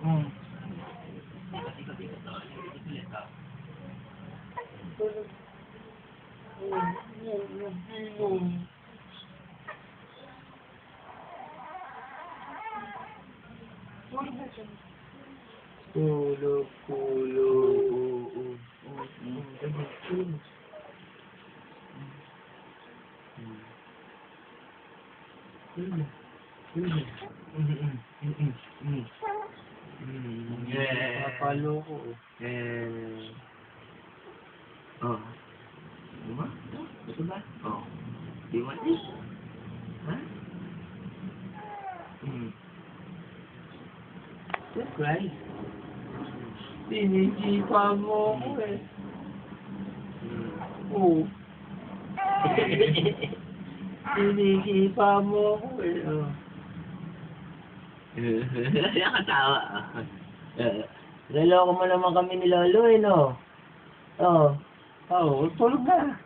Hmm. Tulog, tulog. Papaloko. Oh. Diba? Gusto ba? Oh. Di mo eh. Ha? Don't cry. Sinisipa mo ako eh. Oo. Sinisipa mo ako eh. Oh. Nakatawa. Naloko mo naman kami ni Lolo eh, no? Oo. Oo, tulog na.